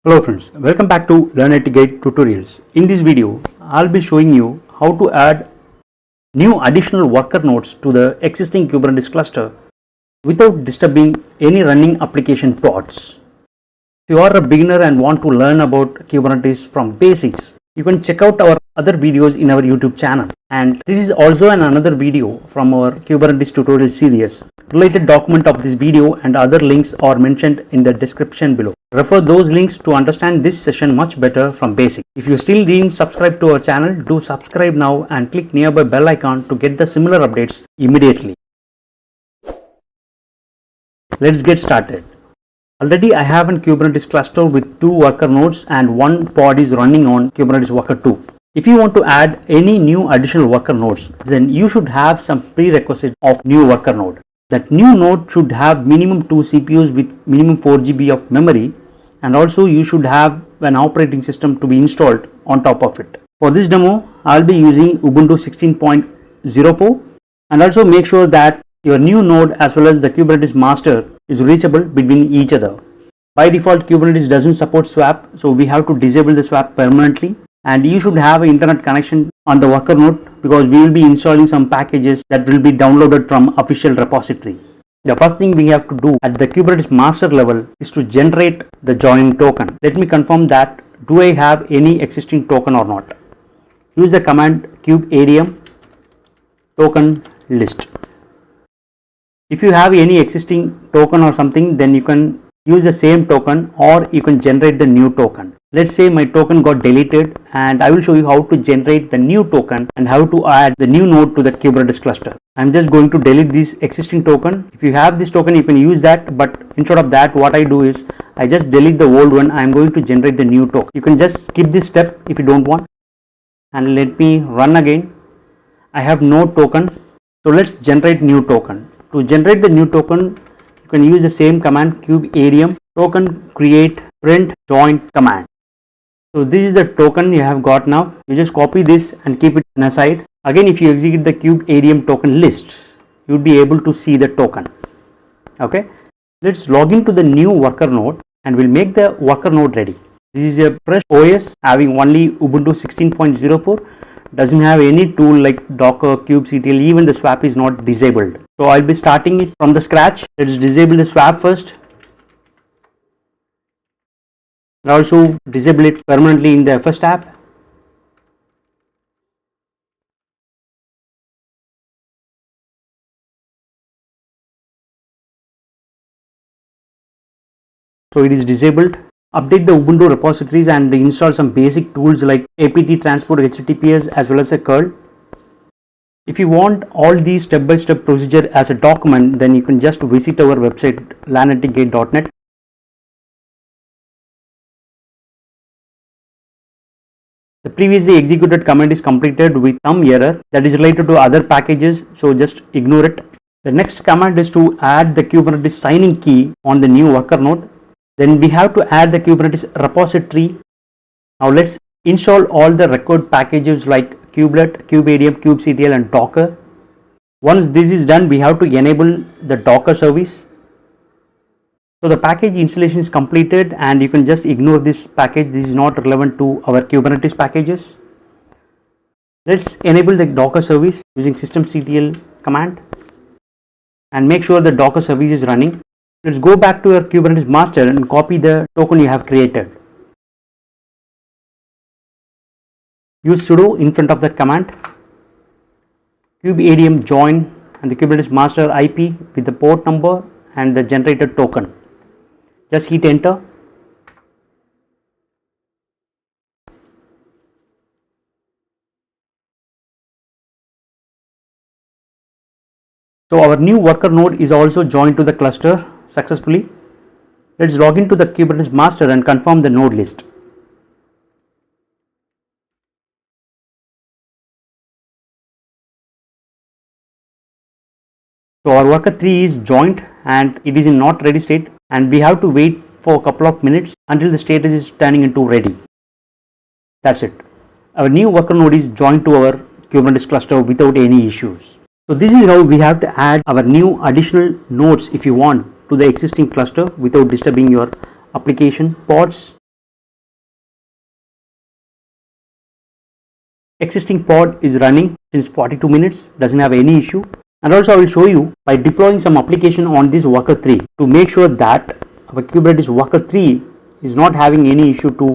Hello friends, welcome back to Learn IT Guide Tutorials. In this video, I'll be showing you how to add new additional worker nodes to the existing Kubernetes cluster without disturbing any running application pods. If you are a beginner and want to learn about Kubernetes from basics, you can check out our other videos in our YouTube channel. And this is also another video from our Kubernetes tutorial series. Related document of this video and other links are mentioned in the description below. Refer those links to understand this session much better from basics. If you still didn't subscribe to our channel, do subscribe now and click nearby bell icon to get the similar updates immediately. Let's get started. Already I have a Kubernetes cluster with 2 worker nodes and 1 pod is running on Kubernetes worker 2. If you want to add any new additional worker nodes, then you should have some prerequisites of new worker node. That new node should have minimum 2 CPUs with minimum 4 GB of memory, and also you should have an operating system to be installed on top of it. For this demo, I'll be using Ubuntu 16.04, and also make sure that your new node as well as the Kubernetes master is reachable between each other. By default, Kubernetes doesn't support swap, so we have to disable the swap permanently, and you should have an internet connection on the worker node because we will be installing some packages that will be downloaded from official repository. The first thing we have to do at the Kubernetes master level is to generate the join token. Let me confirm that do I have any existing token or not. Use the command Kubeadm token list. If you have any existing token or something, then you can use the same token or you can generate the new token. Let's say my token got deleted, and I will show you how to generate the new token and how to add the new node to the Kubernetes cluster. I'm just going to delete this existing token. If you have this token, you can use that, but instead of that, what I do is I just delete the old one. I'm going to generate the new token. You can just skip this step if you don't want, and let me run again. I have no token, so let's generate new token. To generate the new token, you can use the same command Kubeadm token create print join command. So this is the token you have got now. You just copy this and keep it on a side. Again, if you execute the Kubeadm token list, you will be able to see the token. Okay, let's log into the new worker node and we'll make the worker node ready. This is a fresh OS having only Ubuntu 16.04. Doesn't have any tool like Docker, Kubectl, even the swap is not disabled. So I'll be starting it from the scratch. Let's disable the swap first. And also disable it permanently in the first app. So it is disabled. Update the Ubuntu repositories and install some basic tools like apt transport HTTPS as well as a curl. If you want all these step-by-step procedure as a document, then you can just visit our website learnitguide.net. The previously executed command is completed with some error that is related to other packages, so just ignore it. The next command is to add the Kubernetes signing key on the new worker node. Then we have to add the Kubernetes repository. Now let's install all the record packages like Kubectl, Kubeadm, Kubectl and Docker. Once this is done, we have to enable the Docker service. So the package installation is completed and you can just ignore this package. This is not relevant to our Kubernetes packages. Let's enable the Docker service using systemctl command and make sure the Docker service is running. Let's go back to your Kubernetes master and copy the token you have created. Use sudo in front of that command. Kubeadm join and the Kubernetes master IP with the port number and the generated token. Just hit enter. So our new worker node is also joined to the cluster successfully. Let's log into the Kubernetes master and confirm the node list. So our worker 3 is joined and it is in not ready state, and we have to wait for a couple of minutes until the status is turning into ready. That's it. Our new worker node is joined to our Kubernetes cluster without any issues. So this is how we have to add our new additional nodes if you want to the existing cluster without disturbing your application pods. Existing pod is running since 42 minutes, doesn't have any issue. And also I will show you by deploying some application on this worker 3 to make sure that our Kubernetes worker 3 is not having any issue to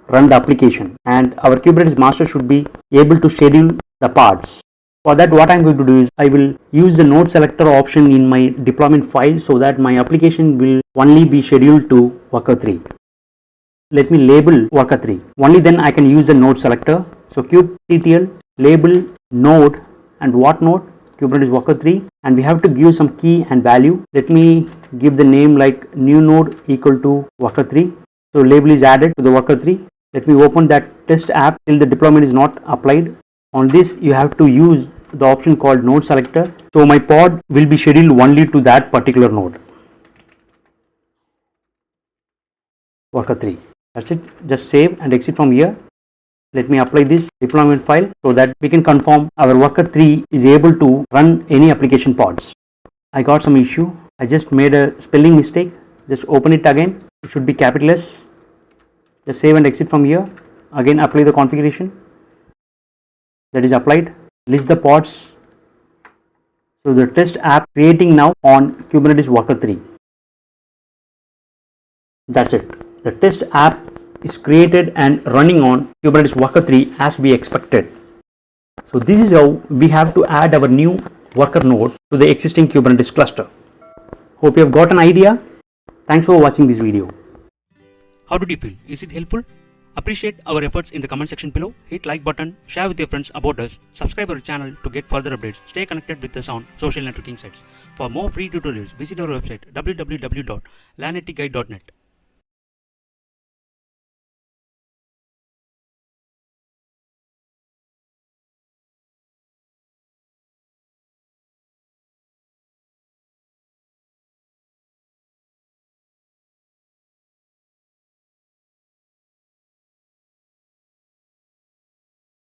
run the application, and our Kubernetes master should be able to schedule the pods. For that, what I am going to do is I will use the node selector option in my deployment file so that my application will only be scheduled to worker 3. Let me label worker 3. Only then I can use the node selector. So kubectl label node, and what node? Kubernetes worker 3, and we have to give some key and value. Let me give the name like new node equal to worker 3. So label is added to the worker 3. Let me open that test app till the deployment is not applied. On this you have to use the option called node selector. So my pod will be scheduled only to that particular node, worker 3. That's it. Just save and exit from here. Let me apply this deployment file so that we can confirm our worker 3 is able to run any application pods. I got some issue. I just made a spelling mistake. Just open it again. It should be capital S. Just save and exit from here. Again apply the configuration. That is applied. List the pods. So the test app creating now on Kubernetes worker 3. That's it. The test app is created and running on Kubernetes worker 3 as we expected. So this is how we have to add our new worker node to the existing Kubernetes cluster. Hope you have got an idea. Thanks for watching this video. How did you feel? Is it helpful? Appreciate our efforts in the comment section below. Hit like button, share with your friends about us, subscribe our channel to get further updates. Stay connected with us on social networking sites. For more free tutorials, visit our website www.laneticguide.net.